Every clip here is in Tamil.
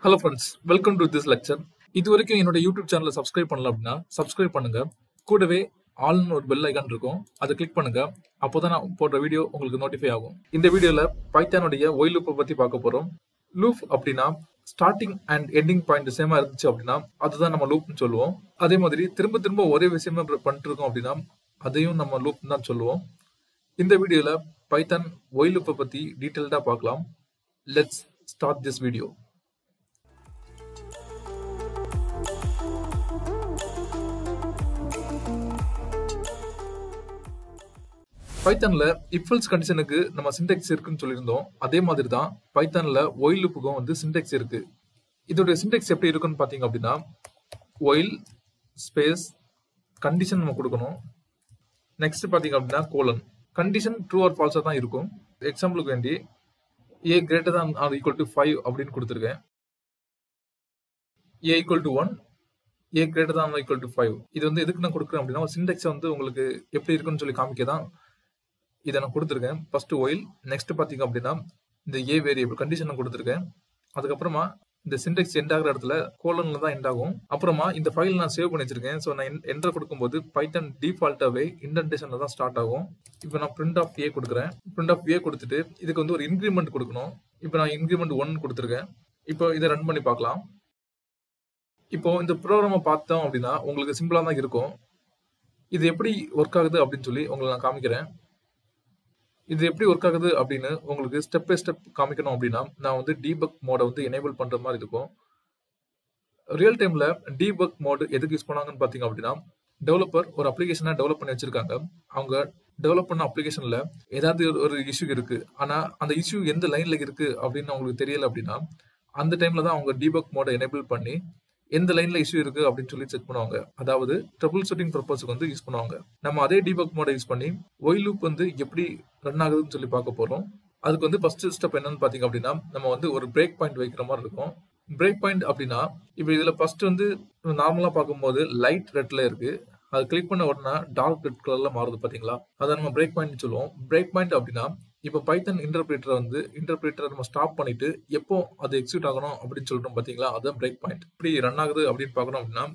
Hello friends, welcome to this lecture. இதுவரைக்கும் என்னோட யூடியூப் சேனலை சப்ஸ்கிரைப் பண்ணல அப்படின்னா சப்ஸ்கிரைப் பண்ணுங்க. கூடவே ஆல்னு ஒரு பெல் ஐகான் இருக்கும், அதை கிளிக் பண்ணுங்க. அப்போதான் நான் போடுற வீடியோ உங்களுக்கு நோட்டிஃபை ஆகும். இந்த வீடியோல பைத்தானுடைய ஒயில் லூப்பை பத்தி பார்க்க போறோம். லூப் அப்படின்னா ஸ்டார்டிங் அண்ட் எண்டிங் பாயிண்ட் சேமா இருந்துச்சு அப்படின்னா அதுதான் நம்ம லூப்னு சொல்லுவோம். அதே மாதிரி திரும்ப திரும்ப ஒரே விஷயமா பண்ணிட்டு இருக்கோம் அப்படின்னா அதையும் நம்ம லூப் தான் சொல்லுவோம். இந்த வீடியோல பைத்தான் ஒயில் லூப்பை பத்தி டீட்டெயில்டா பார்க்கலாம். Let's start this video. பைத்தான்ல இஃப்-எல்ஸ் கண்டிஷனுக்கு நம்ம சின்டெக்ஸ் இருக்குன்னு சொல்லியிருந்தோம். அதே மாதிரி தான் பைத்தான்ல ஒயில் லூப்புக்கும் வந்து சின்டெக்ஸ் இருக்கு. இதோட சின்டெக்ஸ் எப்படி இருக்குன்னு பாத்தீங்க அப்படின்னா ஒயில் ஸ்பேஸ் கண்டிஷன் நம்ம கொடுக்கணும். நெக்ஸ்ட் பாத்தீங்க அப்படின்னா கோலன். கண்டிஷன் ட்ரூ ஆர் ஃபால்ஸா தான் இருக்கும். எக்ஸாம்பிளுக்கு வேண்டி a greater than or equal to 5 அப்படின்னு கொடுத்துருக்கேன். a equal to 1, a greater than or equal to 5. இது வந்து எதுக்கு நான் கொடுக்குறேன் அப்படின்னா சின்டெக்ஸ் வந்து உங்களுக்கு எப்படி இருக்குன்னு சொல்லி காமிக்கதான் இதை நான் கொடுத்துருக்கேன். ஃபர்ஸ்ட் ஒயில், நெக்ஸ்ட் பாத்தீங்க அப்படின்னா இந்த ஏ வேரியபிள் கண்டிஷன் கொடுத்துருக்கேன். அதுக்கப்புறமா இந்த சின்டெக்ஸ் எண்ட் ஆகிற இடத்துல கோலன்ல தான் எண்ட் ஆகும். அப்புறமா இந்த ஃபைல் நான் சேவ் பண்ணி வச்சிருக்கேன். ஸோ நான் என்டர் கொடுக்கும்போது பைத்தான் டிஃபால்ட்டாவே இண்டென்டேஷன்ல தான் ஸ்டார்ட் ஆகும். இப்போ நான் பிரிண்ட் ஆஃப் ஏ கொடுக்குறேன். பிரிண்ட் ஆஃப் ஏ கொடுத்துட்டு இதுக்கு வந்து ஒரு இன்க்ரிமெண்ட் கொடுக்கணும். இப்போ நான் இன்க்ரிமெண்ட் 1 கொடுத்துருக்கேன். இப்போ இதை ரன் பண்ணி பார்க்கலாம். இப்போ இந்த ப்ரோக்ராமை பார்த்தோம் அப்படின்னா உங்களுக்கு சிம்பிளா தான் இருக்கும். இது எப்படி ஒர்க் ஆகுது அப்படின்னு சொல்லி உங்களுக்கு நான் காமிக்கிறேன். இது எப்படி ஒர்க் ஆகுது அப்படின்னு உங்களுக்கு ஸ்டெப் பை ஸ்டெப் காமிக்கணும் அப்படின்னா நான் வந்து டீபக் மோட வந்து எனேபிள் பண்ற மாதிரி இருக்கும். ரியல் டைம்ல டீபக் மோட் எதுக்கு யூஸ் பண்ணாங்கன்னு பாத்தீங்க அப்படின்னா டெவலப்பர் ஒரு அப்ளிகேஷனை டெவலப் பண்ணி வச்சிருக்காங்க. அவங்க டெவலப் பண்ண அப்ளிகேஷன்ல ஏதாவது ஒரு இஷ்யூ இருக்கு, ஆனா அந்த இஷ்யூ எந்த லைன்ல இருக்கு அப்படின்னு அவங்களுக்கு தெரியல அப்படின்னா அந்த டைம்ல தான் அவங்க டீபக் மோட எனேபிள் பண்ணி எந்த லைன்ல இஷ்யூ இருக்கு அப்படின்னு சொல்லி செக் பண்ணுவாங்க. அதாவது ட்ரபிள் ஷூட்டிங் பர்பஸ்க்கு வந்து யூஸ் பண்ணுவாங்க. நம்ம அதே டீபக் மோட யூஸ் பண்ணி ஒயில் லூப் வந்து எப்படி ரன் ஆகுதுன்னு சொல்லி பார்க்க போறோம். அதுக்கு வந்து ஃபர்ஸ்ட் ஸ்டெப் என்னன்னு பாத்தீங்க அப்படின்னா நம்ம வந்து ஒரு பிரேக் பாயிண்ட் வைக்கிற மாதிரி இருக்கும். பிரேக் பாயிண்ட் அப்படின்னா இப்போ இதுல ஃபர்ஸ்ட் வந்து நார்மலா பார்க்கும்போது லைட் ரெட்ல இருக்கு. அது கிளிக் பண்ண உடனே டார்க் ரெட் கலர்ல மாறுது பாத்தீங்களா, அதை நம்ம பிரேக் பாயிண்ட் சொல்லுவோம். பிரேக் பாயிண்ட் அப்படின்னா இப்போ பைத்தன் இன்டர்பிரேட்டரை நம்ம ஸ்டாப் பண்ணிட்டு எப்போ அது எக்ஸிக்யூட் ஆகணும் அப்படின்னு சொல்றோம் பாத்தீங்களா, அதுதான் பிரேக் பாயிண்ட். இப்படி ரன் ஆகுது அப்படின்னு பார்க்கணும் அப்படின்னா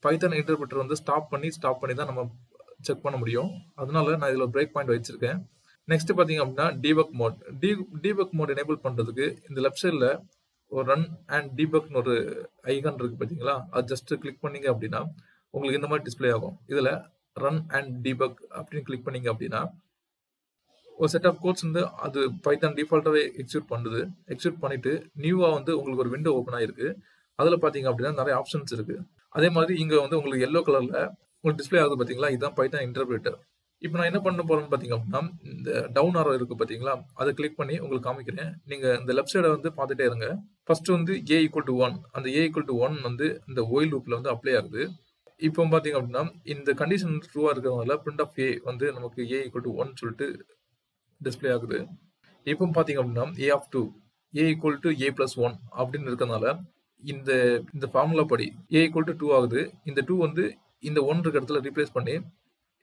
பைத்தன் இன்டர்பிரேட்டர் வந்து ஸ்டாப் பண்ணி தான் நம்ம செக் பண்ண முடியும். அதனால நான் இதுல பிரேக் பாயிண்ட் வச்சிருக்கேன். நெக்ஸ்ட் பாத்தீங்க அப்படின்னா debug mode. Debug mode enable பண்றதுக்கு இந்த லெஃப்ட் சைட்ல ஒரு ரன் அண்ட் டீபக்னு ஒரு ஐகான் இருக்கு பாத்தீங்களா, அது ஜஸ்ட் கிளிக் பண்ணீங்க அப்படின்னா உங்களுக்கு இந்த மாதிரி டிஸ்பிளே ஆகும். இதுல ரன் அண்ட் டீபக் அப்படின்னு கிளிக் பண்ணீங்க அப்படின்னா ஒரு செட் ஆஃப் கோட்ஸ் வந்து அது பைத்தான் டிஃபால்ட்டாவே எக்ஸிக்யூட் பண்ணிட்டு நியூவா வந்து உங்களுக்கு ஒரு விண்டோ ஓப்பன் ஆயிருக்கு. அதுல பாத்தீங்க அப்படின்னா நிறைய ஆப்ஷன்ஸ் இருக்கு. அதே மாதிரி இங்க வந்து உங்களுக்கு எல்லோ கலர்ல உங்களுக்கு டிஸ்பிளே ஆகுது பாத்தீங்களா, இதுதான் பைத்தான் இன்டர்பிரேட்டர். இப்போ நான் என்ன பண்ண போறேன்னு பாத்தீங்க அப்படின்னா இந்த டவுன் ஆரோ இருக்கு பாத்தீங்களா, அதை கிளிக் பண்ணி உங்களுக்கு காமிக்கிறேன். நீங்க இந்த லெஃப்ட் சைடை வந்து பார்த்துட்டே இருங்க. ஃபர்ஸ்ட் வந்து a equal to 1, அந்த a equal to 1 வந்து இந்த ஒயில் லூப்ல வந்து அப்ளை ஆகுது. இப்போ பாத்தீங்க அப்படின்னா இந்த கண்டிஷன் ட்ரூவா இருக்கிறதுனால பிரிண்ட் ஆஃப் a வந்து நமக்கு a equal to 1 சொல்லிட்டு டிஸ்பிளே ஆகுது. இப்போ பாத்தீங்க அப்படின்னா a of 2 a equal to a plus 1 அப்படின்னு இருக்கனால இந்த ஃபார்முலா படி a equal to 2 ஆகுது. இந்த 2 வந்து இந்த 1 இருக்க இடத்துல ரீப்ளேஸ் பண்ணி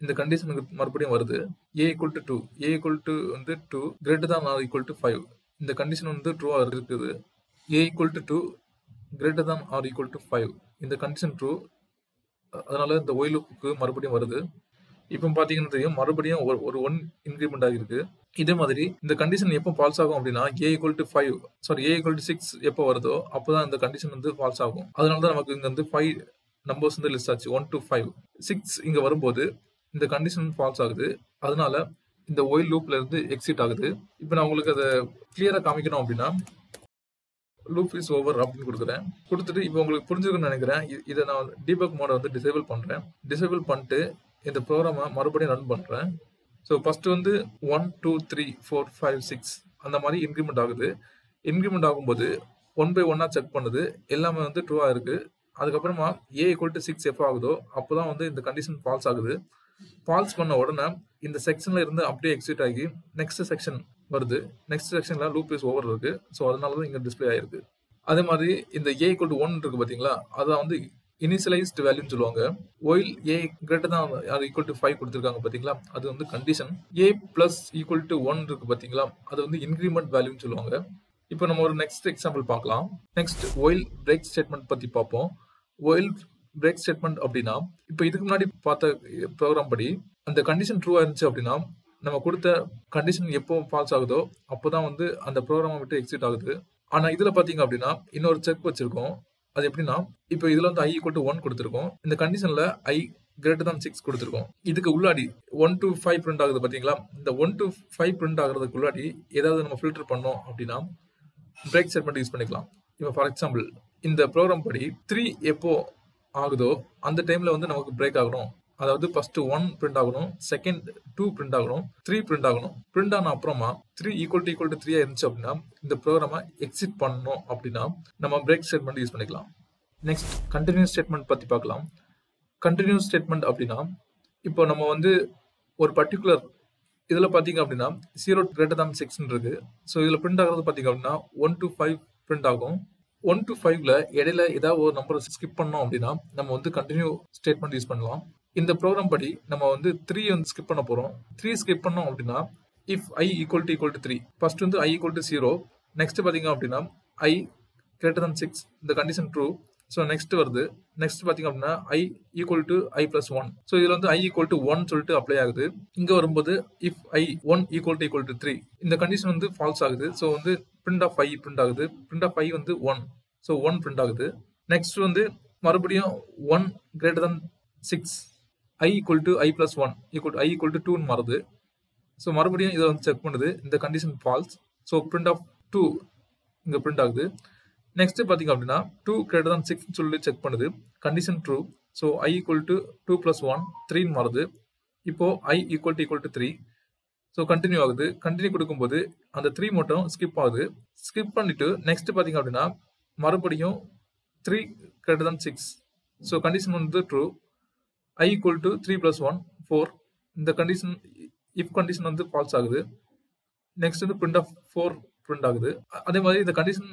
இந்த கண்டிஷனுக்கு மறுபடியும் வருது. a equal to 2 a equal to வந்து 2 greater than or equal to 5. இந்த கண்டிஷன் வந்து ட்ரூவா இருக்குது. a equal to 2 greater than or equal to 5. இந்த கண்டிஷன் ட்ரூ, அதனால இந்த ஒயில் லூப்புக்கு மறுபடியும் வருது. இப்போ பாத்தீங்கன்னா தெரியும் மறுபடியும் ஒரு 1 இன்க்ரிமெண்ட் ஆகிருக்கு. இதே மாதிரி இந்த கண்டிஷன் எப்போ ஃபால்ஸ் ஆகும் அப்படின்னா a equal to 6 எப்போ வருதோ அப்போதான் இந்த கண்டிஷன் வந்து ஃபால்ஸ் ஆகும். அதனால தான் நமக்கு இங்க வந்து 5 நம்பர்ஸ் வந்து லிஸ்ட் ஆச்சு, 1 to 5. 6 இங்க வரும்போது இந்த கண்டிஷன் ஃபால்ஸ் ஆகுது. அதனால இந்த ஒயில் லூப்ல இருந்து எக்ஸிட் ஆகுது. இப்போ நான் உங்களுக்கு அதை கிளியரா காமிக்கணும் அப்படின்னா லூப் இஸ் ஓவர் அப்படின்னு கொடுத்துட்டு இப்போ உங்களுக்கு புரிஞ்சுக்கணும்னு நினைக்கிறேன். இதை நான் டீபக் மோட வந்து டிசேபிள் பண்ணிட்டு இந்த ப்ரோக்ராமை மறுபடியும் ரன் பண்றேன். ஸோ ஃபர்ஸ்ட் வந்து 1 2 3 4 5 6 அந்த மாதிரி இன்க்ரிமெண்ட் ஆகுது. இன்க்ரிமெண்ட் ஆகும்போது 1 by 1 செக் பண்ணுது, எல்லாமே வந்து ட்ரூவா இருக்கு. அதுக்கப்புறமா a equal to 6 எப்போ ஆகுதோ அப்போதான் வந்து இந்த கண்டிஷன் ஃபால்ஸ் ஆகுது. ஃபால்ஸ் பண்ண உடனே இந்த செக்ஷன்ல இருந்து அப்படியே எக்ஸிட் ஆகி நெக்ஸ்ட் செக்ஷன் வருது. நெக்ஸ்ட் செக்ஷன்ல லூப் இஸ் ஓவர் இருக்கு. ஸோ அதனாலதான் இங்க டிஸ்பிளே ஆயிருக்கு. அதே மாதிரி இந்த a equal to 1 இருக்கு பாத்தீங்களா, அதான் வந்து இனிஷியலைஸ்ட் வேல்யூன்னு சொல்லுவாங்க. While a greater than or equal to 5 கொடுத்துருக்காங்க பாத்தீங்களா, அது வந்து condition. a plus equal to 1 இருக்கு பாத்தீங்களா, அது வந்து இன்க்ரிமெண்ட் வேல்யூன்னு சொல்லுவாங்க. இப்போ நம்ம ஒரு நெக்ஸ்ட் எக்ஸாம்பிள் பார்க்கலாம். நெக்ஸ்ட் ஒயில் பிரேக் ஸ்டேட்மெண்ட் பத்தி பார்ப்போம். ஒயில் பிரேக் ஸ்டேட்மெண்ட் அப்படின்னா, இப்போ இதுக்கு முன்னாடி பார்த்த ப்ரோக்ராம் படி அந்த கண்டிஷன் ட்ரூவா இருந்துச்சு அப்படின்னா, நம்ம கொடுத்த கண்டிஷன் எப்போ ஃபால்ஸ் ஆகுதோ அப்போதான் வந்து அந்த ப்ரோக்ராமை விட்டு எக்ஸிட் ஆகுது. ஆனா இதுல பாத்தீங்க அப்படின்னா இன்னொரு செக் வச்சிருக்கோம். அது எப்படின்னா, இப்போ இதுல வந்து i = 1 கொடுத்திருக்கோம். இந்த கண்டிஷன்ல i greater than 6 கொடுத்திருக்கோம். இதுக்கு உள்ளாடி 1 to 5 பிரிண்ட் ஆகுது பாத்தீங்களா? இந்த 1 to 5 பிரிண்ட் ஆகுறதுக்கு உள்ளாடி ஏதாவது நம்ம ஃபில்டர் பண்ணோம் அப்படின்னா பிரேக் ஸ்டேட்மெண்ட் யூஸ் பண்ணிக்கலாம். இப்போ ஃபார் எக்ஸாம்பிள் இந்த ப்ரோக்ராம் படி 3 எப்போ ஆகுதோ அந்த டைம்ல வந்து நமக்கு பிரேக் ஆகணும். அதாவது ஃபர்ஸ்ட் 1 பிரிண்ட் ஆகணும், செகண்ட் 2 பிரிண்ட் ஆகணும், 3 பிரிண்ட் ஆகணும். பிரிண்ட் ஆன அப்புறமா 3 = 3 இருந்துச்சு அப்படின்னா இந்த ப்ரோக்ராமை எக்ஸிட் பண்ணணும் அப்படின்னா நம்ம பிரேக் ஸ்டேட்மெண்ட் யூஸ் பண்ணிக்கலாம். நெக்ஸ்ட் கண்டினியூஸ் ஸ்டேட்மெண்ட் பத்தி பார்க்கலாம். கண்டினியூஸ் ஸ்டேட்மெண்ட் அப்படின்னா, இப்போ நம்ம வந்து ஒரு பர்டிகுலர் இதுல பாத்தீங்க அப்படின்னா 0 greater than 6 இருக்கு. ஸோ இதுல பிரிண்ட் ஆகிறது பாத்தீங்க அப்படின்னா 1 to 5 பிரிண்ட் ஆகும். 1 to 5ல இடையில ஏதாவது ஒரு நம்பரை ஸ்கிப் பண்ணோம் அப்படின்னா நம்ம வந்து கண்டினியூ ஸ்டேட்மெண்ட் யூஸ் பண்ணலாம். இந்த ப்ரோக்ராம் படி நம்ம வந்து 3 வந்து ஸ்கிப் பண்ண போறோம். 3 ஸ்கிப் பண்ணோம் அப்படின்னா இஃப் i = 3 ஃபர்ஸ்ட் வந்து i = 0, நெக்ஸ்ட் பாத்தீங்க அப்படின்னா i greater than 6 இந்த கண்டிஷன் ட்ரூ. ஸோ நெக்ஸ்ட் வருது. நெக்ஸ்ட் பாத்தீங்க அப்படின்னா i = i + 1. ஸோ இதுல வந்து i = 1 சொல்லிட்டு அப்ளை ஆகுது. இங்க வரும்போது இஃப் i 1 = 3 இந்த கண்டிஷன் வந்து ஃபால்ஸ் ஆகுது. ஸோ வந்து print of i பிரிண்ட் ஆகுது. print of i வந்து 1. ஸோ 1 பிரிண்ட் ஆகுது. நெக்ஸ்ட் வந்து மறுபடியும் 1 greater than 6 i = i + 1 i = 2 மாறுது. ஸோ மறுபடியும் இதை வந்து செக் பண்ணுது. இந்த condition falls. So print of 2 இங்க பிரிண்ட் ஆகுது. நெக்ஸ்ட் பாத்தீங்க அப்படின்னா 2 greater than 6 சொல்லி செக் பண்ணுது. Condition true. ஸோ i = 2 + 1 3 மாறுது. இப்போ i = 3. ஸோ கண்டினியூ ஆகுது. கண்டினியூ கொடுக்கும்போது அந்த 3 மட்டும் ஸ்கிப் ஆகுது. ஸ்கிப் பண்ணிட்டு நெக்ஸ்ட் பாத்தீங்க அப்படின்னா மறுபடியும் 3 greater than 6. ஸோ கண்டிஷன் வந்து ட்ரூ. i = 3 + 1 4. இந்த கண்டிஷன் இஃப் கண்டிஷன் வந்து ஃபால்ஸ் ஆகுது. நெக்ஸ்ட் வந்து print of 4 பிரிண்ட் ஆகுது. அதே மாதிரி இந்த கண்டிஷன்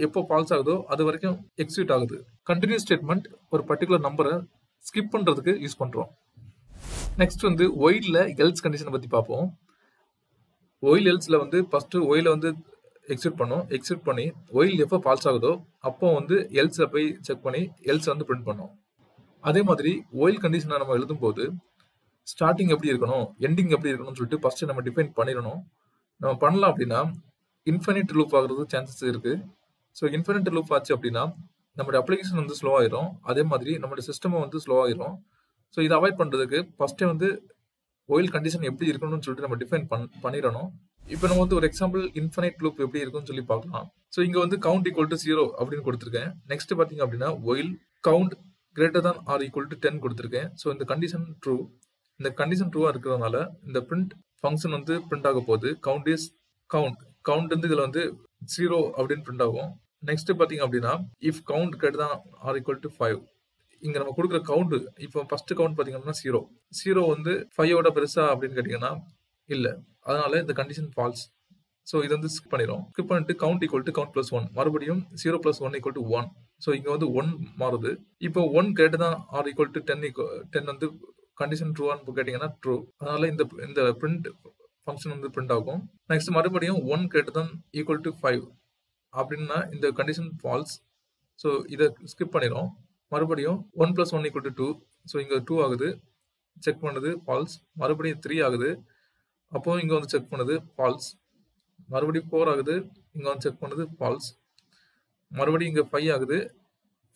எப்போ ஃபால்ஸ் ஆகுதோ அது வரைக்கும் எக்ஸிக்யூட் ஆகுது. கண்டினியூஸ் ஸ்டேட்மெண்ட் ஒரு பர்டிகுலர் நம்பரை ஸ்கிப் பண்றதுக்கு யூஸ் பண்றோம். நெக்ஸ்ட் வந்து ஒயில்ல எல்ஸ் கண்டிஷனை பத்தி பார்ப்போம். ஒயில் எல்ஸ்ல வந்து ஃபர்ஸ்ட் ஒயில வந்து எக்ஸிக்யூட் பண்ணும். எக்ஸிக்யூட் பண்ணி ஒயில் எப்போ ஃபால்ஸ் ஆகுதோ அப்போ வந்து எல்ஸ்ல போய் செக் பண்ணி எல்ஸ் வந்து பிரிண்ட் பண்ணும். அதே மாதிரி ஒயில் கண்டிஷனை நம்ம எழுதும் போது ஸ்டார்டிங் எப்படி இருக்கணும், எண்டிங் எப்படி இருக்கணும்னு சொல்லிட்டு ஃபர்ஸ்ட் நம்ம டிஃபைன் பண்ணிடணும். நம்ம பண்ணலாம் அப்படின்னா இன்ஃபினிட் லூப் ஆகுறது சான்சஸ் இருக்கு. ஸோ இன்ஃபினிட் லூப் ஆச்சு அப்படின்னா நம்மளுடைய அப்ளிகேஷன் வந்து ஸ்லோ ஆயிரும். அதே மாதிரி நம்மளுடைய சிஸ்டமும் வந்து ஸ்லோ ஆயிரும். ஸோ இதை அவாய்ட் பண்றதுக்கு ஃபர்ஸ்டே வந்து ஒயில் கண்டிஷன் எப்படி இருக்கணும்னு சொல்லிட்டு நம்ம டிஃபைன் பண்ணிடணும். இப்போ நம்ம வந்து ஒரு எக்ஸாம்பிள் இன்ஃபினிட் லூப் எப்படி இருக்கும்னு சொல்லி பார்க்கலாம். ஸோ இங்க வந்து கவுண்ட் = 0 அப்படின்னு கொடுத்துருக்கேன். நெக்ஸ்ட் பாத்தீங்க அப்படின்னா while count greater than or equal to 10 கொடுத்துருக்கேன். ஸோ இந்த கண்டிஷன் ட்ரூ. இந்த கண்டிஷன் ட்ரூவா இருக்கிறதுனால இந்த பிரிண்ட் ஃபங்க்ஷன் வந்து பிரிண்ட் ஆக போகுது. Count is count. கவுண்ட் வந்து இதுல வந்து 0 அப்படின்னு பிரிண்ட் ஆகும். நெக்ஸ்ட் பாத்தீங்க அப்படின்னா if count greater than or equal to 5. இங்க நம்ம கொடுக்குற கவுண்ட் இப்போ ஃபர்ஸ்ட் கவுண்ட் பாத்தீங்கன்னா 0. 0 வந்து 5ஓட பெருசா அப்படின்னு கேட்டீங்கன்னா இல்ல. அதனால இந்த கண்டிஷன் ஃபால்ஸ். ஸோ இது வந்து ஸ்கிப் பண்ணிடும். ஸ்கிப் பண்ணிட்டு கவுண்ட் = கவுண்ட் + 1. மறுபடியும் 0 + 1 = 1. ஸோ இங்க வந்து 1 மாறுது. இப்போ 1 greater than or equal to 10 வந்து கண்டிஷன் ட்ரூவான்னு கேட்டீங்கன்னா ட்ரூ. அதனால இந்த பிரிண்ட் ஃபங்க்ஷன் வந்து பிரிண்ட் ஆகும். நெக்ஸ்ட் மறுபடியும் 1 greater than equal to 5 அப்படின்னா இந்த கண்டிஷன் ஃபால்ஸ். ஸோ இதை ஸ்கிப் பண்ணிடும். மறுபடியும் 1 + 1 = 2. ஸோ இங்க 2 ஆகுது. செக் பண்ணுது ஃபால்ஸ். மறுபடியும் 3 ஆகுது. அப்போ இங்க வந்து செக் பண்ணுது ஃபால்ஸ். மறுபடியும் 4 ஆகுது. இங்க வந்து செக் பண்ணுது ஃபால்ஸ். மறுபடியும் இங்க 5 ஆகுது.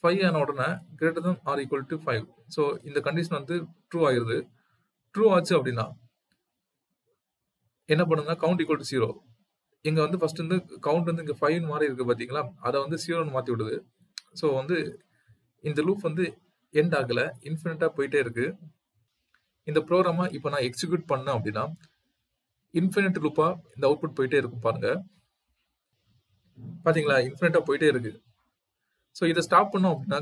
5 ஆன உடனே greater than or equal to 5. So இந்த கண்டிஷன் வந்து ட்ரூ ஆயிருது. ட்ரூ ஆச்சு அப்படின்னா என்ன பண்ணுங்க, கவுண்ட் = 0. இங்க வந்து ஃபர்ஸ்ட் வந்து கவுண்ட் வந்து இங்க 5 மாறி இருக்கு பாத்தீங்களா, அதை வந்து 0ன்னு மாத்தி விடுது. ஸோ வந்து இந்த லூப் வந்து எண்ட் ஆகல, இன்ஃபினிட்டா போயிட்டே இருக்கு. இந்த ப்ரோக்ராமை இப்போ நான் எக்ஸிக்யூட் பண்ணேன் அப்படின்னா இன்ஃபினிட் லூப்பா இந்த அவுட்புட் போயிட்டே இருக்கும். பாருங்க பாத்தீங்களா, இன்ஃபினிட்டா போயிட்டே இருக்கு. ஸோ இதை ஸ்டாப் பண்ணோம் அப்படின்னா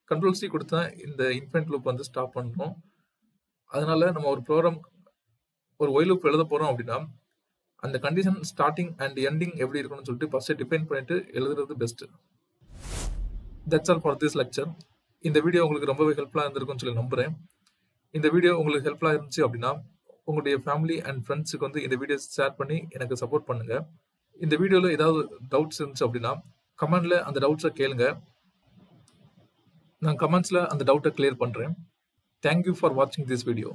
கண்ட்ரோல் சி கொடுத்தா இந்த இன்ஃபினிட் லூப் வந்து ஸ்டாப் பண்ணணும். அதனால நம்ம ஒரு ப்ரோக்ராம் ஒரு ஒயில் லூப் எழுத போறோம் அப்படின்னா அந்த கண்டிஷன் ஸ்டார்டிங் அண்ட் எண்டிங் எப்படி இருக்கணும்னு சொல்லிட்டு ஃபர்ஸ்ட் டிஃபைன் பண்ணிட்டு எழுதுறது best. That's all for this lecture. இந்த வீடியோ உங்களுக்கு ரொம்பவே ஹெல்ப்ஃபுல்லா இருந்திருக்கும்னு சொல்லி நம்புறேன். இந்த வீடியோ உங்களுக்கு ஹெல்ப்ஃபுல்லா இருந்துச்சு அப்படின்னா உங்களுடைய ஃபேமிலி அண்ட் ஃப்ரெண்ட்ஸுக்கு வந்து இந்த வீடியோ ஷேர் பண்ணி எனக்கு சப்போர்ட் பண்ணுங்க. இந்த வீடியோவில் ஏதாவது டவுட்ஸ் இருந்துச்சு அப்படின்னா கமெண்ட்ல அந்த டவுட்ஸை கேளுங்க. நான் கமெண்ட்ஸில் அந்த டவுட்டை கிளியர் பண்ணுறேன். தேங்க்யூ ஃபார் வாட்சிங் திஸ் வீடியோ.